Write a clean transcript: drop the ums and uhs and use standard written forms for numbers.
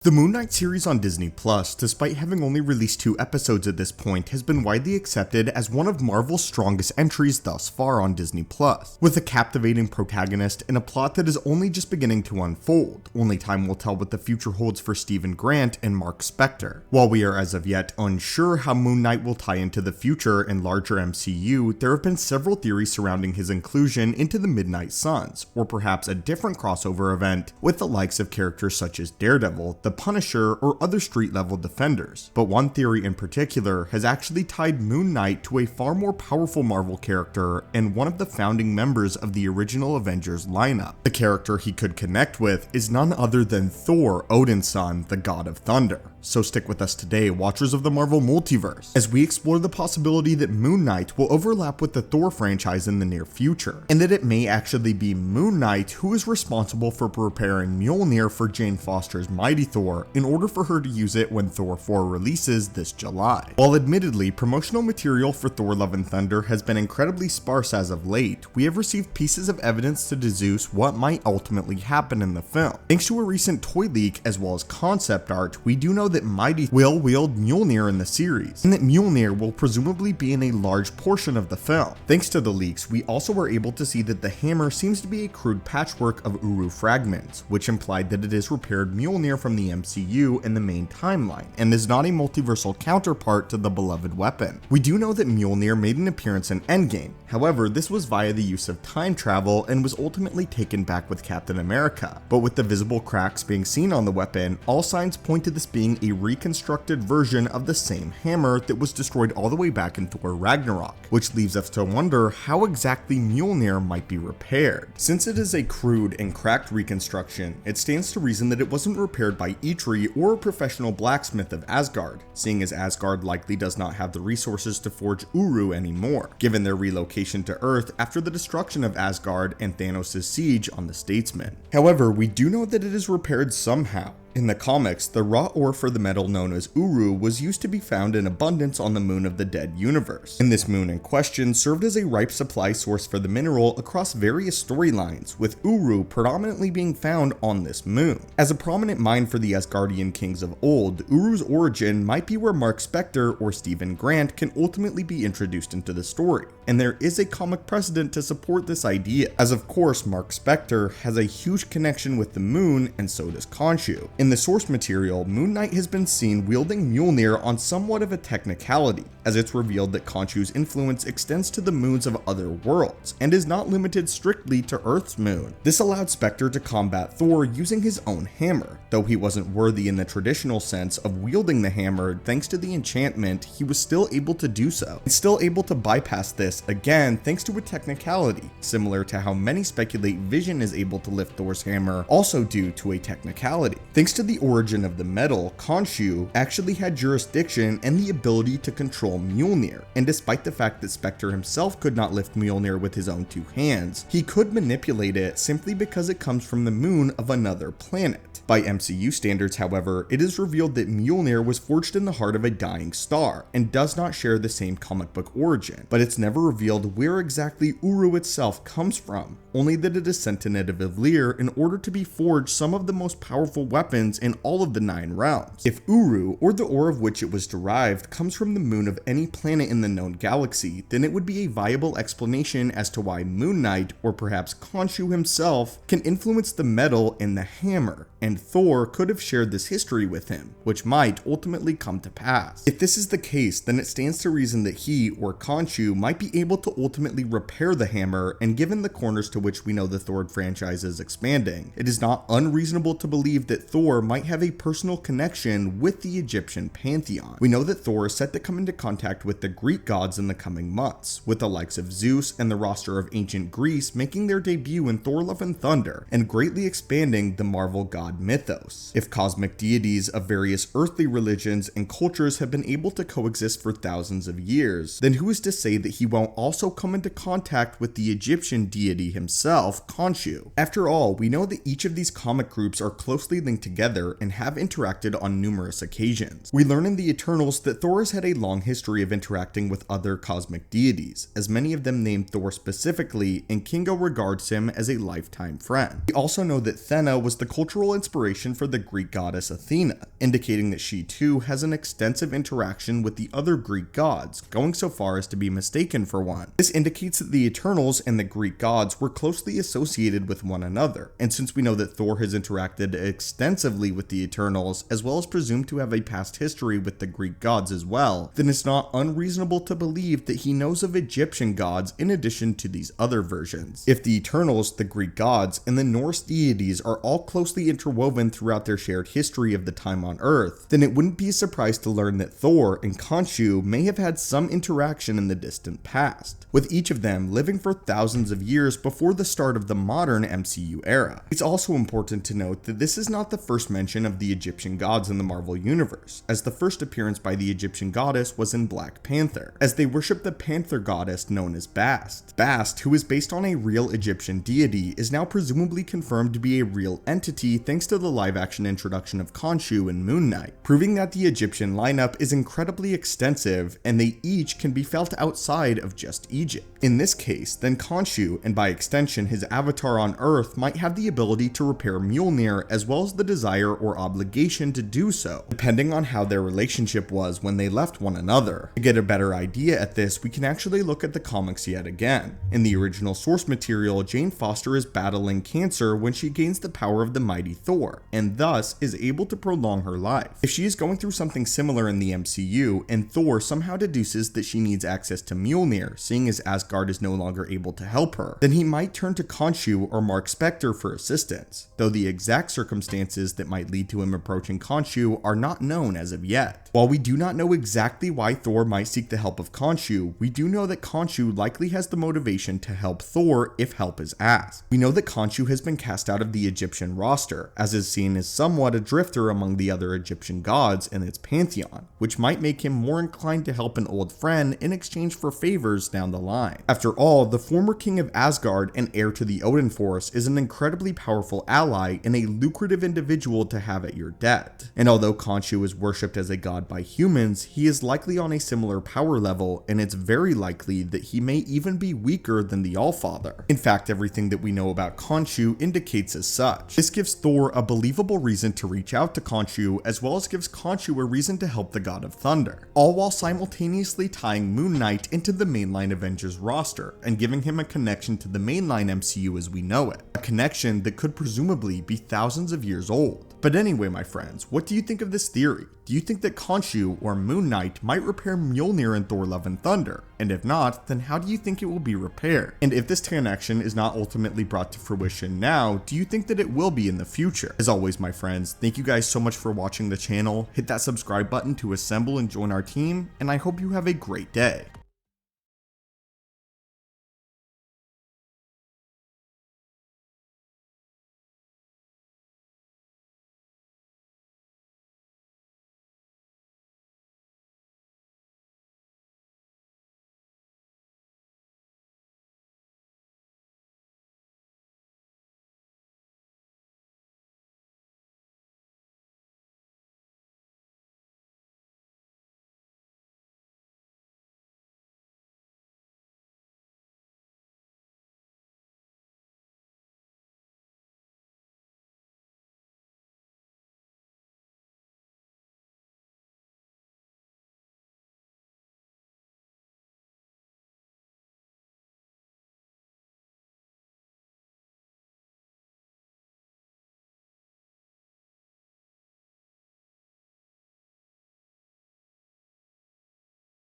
The Moon Knight series on Disney Plus, despite having only released 2 episodes at this point, has been widely accepted as one of Marvel's strongest entries thus far on Disney Plus, with a captivating protagonist and a plot that is only just beginning to unfold. Only time will tell what the future holds for Stephen Grant and Mark Spector. While we are as of yet unsure how Moon Knight will tie into the future and larger MCU, there have been several theories surrounding his inclusion into the Midnight Suns, or perhaps a different crossover event with the likes of characters such as Daredevil, the Punisher, or other street-level defenders. But one theory in particular has actually tied Moon Knight to a far more powerful Marvel character and one of the founding members of the original Avengers lineup. The character he could connect with is none other than Thor, Odin's son, the god of thunder. So stick with us today, watchers of the Marvel Multiverse, as we explore the possibility that Moon Knight will overlap with the Thor franchise in the near future, and that it may actually be Moon Knight who is responsible for preparing Mjolnir for Jane Foster's Mighty Thor in order for her to use it when Thor 4 releases this July. While admittedly, promotional material for Thor Love and Thunder has been incredibly sparse as of late, we have received pieces of evidence to deduce what might ultimately happen in the film. Thanks to a recent toy leak as well as concept art, we do know that Mighty will wield Mjolnir in the series, and that Mjolnir will presumably be in a large portion of the film. Thanks to the leaks, we also were able to see that the hammer seems to be a crude patchwork of Uru fragments, which implied that it is repaired Mjolnir from the MCU in the main timeline, and is not a multiversal counterpart to the beloved weapon. We do know that Mjolnir made an appearance in Endgame, however this was via the use of time travel and was ultimately taken back with Captain America, but with the visible cracks being seen on the weapon, all signs point to this being a reconstructed version of the same hammer that was destroyed all the way back in Thor Ragnarok, which leaves us to wonder how exactly Mjolnir might be repaired. Since it is a crude and cracked reconstruction, it stands to reason that it wasn't repaired by Eitri or a professional blacksmith of Asgard, seeing as Asgard likely does not have the resources to forge Uru anymore, given their relocation to Earth after the destruction of Asgard and Thanos' siege on the Statesman. However, we do know that it is repaired somehow. In the comics, the raw ore for the metal known as Uru was used to be found in abundance on the moon of the dead universe, and this moon in question served as a ripe supply source for the mineral across various storylines, with Uru predominantly being found on this moon. As a prominent mine for the Asgardian kings of old, Uru's origin might be where Mark Spector or Stephen Grant can ultimately be introduced into the story, and there is a comic precedent to support this idea, as of course Mark Spector has a huge connection with the moon, and so does Khonshu. In the source material, Moon Knight has been seen wielding Mjolnir on somewhat of a technicality, as it's revealed that Khonshu's influence extends to the moons of other worlds, and is not limited strictly to Earth's moon. This allowed Spector to combat Thor using his own hammer, though he wasn't worthy in the traditional sense of wielding the hammer. Thanks to the enchantment, he was still able to do so, and still able to bypass this, again thanks to a technicality, similar to how many speculate Vision is able to lift Thor's hammer, also due to a technicality. Thanks to the origin of the metal, Khonshu actually had jurisdiction and the ability to control Mjolnir, and despite the fact that Spector himself could not lift Mjolnir with his own 2 hands, he could manipulate it simply because it comes from the moon of another planet. By MCU standards, however, it is revealed that Mjolnir was forged in the heart of a dying star, and does not share the same comic book origin, but it's never revealed where exactly Uru itself comes from, only that it is sent to Nidavellir in order to be forged some of the most powerful weapons in all of the 9 realms. If Uru, or the ore of which it was derived, comes from the moon of any planet in the known galaxy, then it would be a viable explanation as to why Moon Knight, or perhaps Khonshu himself, can influence the metal in the hammer, and Thor could have shared this history with him, which might ultimately come to pass. If this is the case, then it stands to reason that he, or Khonshu, might be able to ultimately repair the hammer, and given the corners to which we know the Thor franchise is expanding, it is not unreasonable to believe that Thor might have a personal connection with the Egyptian Pantheon. We know that Thor is set to come into contact with the Greek gods in the coming months, with the likes of Zeus and the roster of ancient Greece making their debut in Thor Love and Thunder, and greatly expanding the Marvel god mythos. If cosmic deities of various earthly religions and cultures have been able to coexist for thousands of years, then who is to say that he won't also come into contact with the Egyptian deity himself, Khonshu? After all, we know that each of these comic groups are closely linked together together and have interacted on numerous occasions. We learn in the Eternals that Thor has had a long history of interacting with other cosmic deities, as many of them named Thor specifically, and Kingo regards him as a lifetime friend. We also know that Thena was the cultural inspiration for the Greek goddess Athena, indicating that she too has an extensive interaction with the other Greek gods, going so far as to be mistaken for one. This indicates that the Eternals and the Greek gods were closely associated with one another, and since we know that Thor has interacted extensively with the Eternals, as well as presumed to have a past history with the Greek gods as well, then it's not unreasonable to believe that he knows of Egyptian gods in addition to these other versions. If the Eternals, the Greek gods, and the Norse deities are all closely interwoven throughout their shared history of the time on Earth, then it wouldn't be a surprise to learn that Thor and Khonshu may have had some interaction in the distant past, with each of them living for thousands of years before the start of the modern MCU era. It's also important to note that this is not the first mention of the Egyptian gods in the Marvel Universe, as the first appearance by the Egyptian goddess was in Black Panther, as they worship the panther goddess known as Bast. Bast, who is based on a real Egyptian deity, is now presumably confirmed to be a real entity thanks to the live-action introduction of Khonshu in Moon Knight, proving that the Egyptian lineup is incredibly extensive and they each can be felt outside of just Egypt. In this case, then Khonshu, and by extension his avatar on Earth, might have the ability to repair Mjolnir as well as the desire or obligation to do so, depending on how their relationship was when they left one another. To get a better idea at this, we can actually look at the comics yet again. In the original source material, Jane Foster is battling cancer when she gains the power of the mighty Thor, and thus is able to prolong her life. If she is going through something similar in the MCU, and Thor somehow deduces that she needs access to Mjolnir, seeing as Asgard is no longer able to help her, then he might turn to Khonshu or Mark Spector for assistance, though the exact circumstances that might lead to him approaching Khonshu are not known as of yet. While we do not know exactly why Thor might seek the help of Khonshu, we do know that Khonshu likely has the motivation to help Thor if help is asked. We know that Khonshu has been cast out of the Egyptian roster, as is seen as somewhat a drifter among the other Egyptian gods in its pantheon, which might make him more inclined to help an old friend in exchange for favors down the line. After all, the former king of Asgard and heir to the Odin Force is an incredibly powerful ally and a lucrative individual to have at your debt. And although Khonshu is worshipped as a god by humans, he is likely on a similar power level, and it's very likely that he may even be weaker than the Allfather. In fact, everything that we know about Khonshu indicates as such. This gives Thor a believable reason to reach out to Khonshu, as well as gives Khonshu a reason to help the god of thunder, all while simultaneously tying Moon Knight into the mainline Avengers roster and giving him a connection to the mainline MCU as we know it, a connection that could presumably be thousands of years old. But anyway, my friends, what do you think of this theory? Do you think that Khonshu or Moon Knight might repair Mjolnir in Thor Love and Thunder? And if not, then how do you think it will be repaired? And if this connection is not ultimately brought to fruition now, do you think that it will be in the future? As always, my friends, thank you guys so much for watching the channel. Hit that subscribe button to assemble and join our team, and I hope you have a great day.